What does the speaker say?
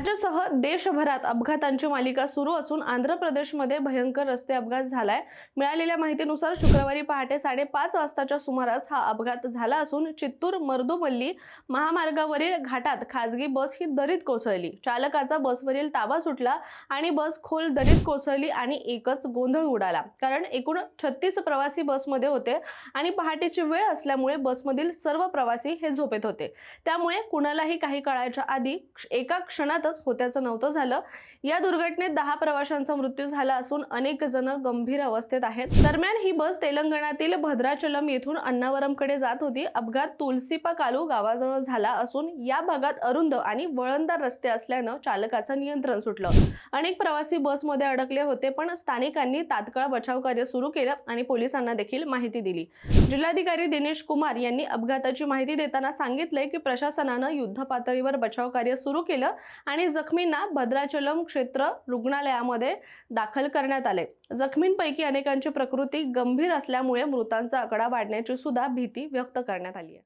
राज्यासह देशभरात अपघातांची मालिका सुरू असून आंध्र प्रदेशमध्ये भयंकर रस्ते अपघात झालाय। मिळालेल्या माहितीनुसार शुक्रवारी पहाटे 5:30 वाजताच्या सुमारास हा अपघात झाला असून चित्तूर मर्दुपल्ली महामार्गावरील घाटात खासगी बस ही दरीत कोसळली। चालकाचा बसवरील ताबा सुटला आणि बस खोल दरीत कोसळली आणि एकच गोंधळ उडाला, कारण एकूण 36 प्रवासी बसमध्ये होते आणि पहाटेची वेळ असल्यामुळे बसमधील सर्व प्रवासी हे झोपेत होते। त्यामुळे कुणालाही काही काळाच्या आधी एका क्षणातच होत्याचं नव्हतं झालं। या दुर्घटनेत 10 प्रवाशांचा मृत्यू झाला असून अनेक जण गंभीर अवस्थेत आहेत। दरम्यान ही बस तेलंगणातील भद्राचलम येथून अण्णावरमकडे जात होती। अपघात तुलसीपाकालू गावाजवळ झाला असून या भागात अरुंद आणि वळणदार रस्ते असल्यानं चालकाचं नियंत्रण सुटलं। अनेक प्रवासी बसमध्ये अडकले होते, पण स्थानिकांनी तात्काळ बचाव कार्य सुरू केलं आणि पोलिसांना देखील माहिती दिली। जिल्हाधिकारी दिनेश कुमार यांनी अपघाताची माहिती देताना सांगितले की प्रशासनानं युद्धपातळीवर बचाव कार्य सुरू केलं आणि जखमींना भद्राचलम क्षेत्र रुग्णालयामध्ये दाखल करण्यात आले। जखमींपैकी अनेकांची प्रकृती गंभीर असल्यामुळे मृतांचा आकडा वाढण्याची सुद्धा भीती व्यक्त करण्यात आली आहे।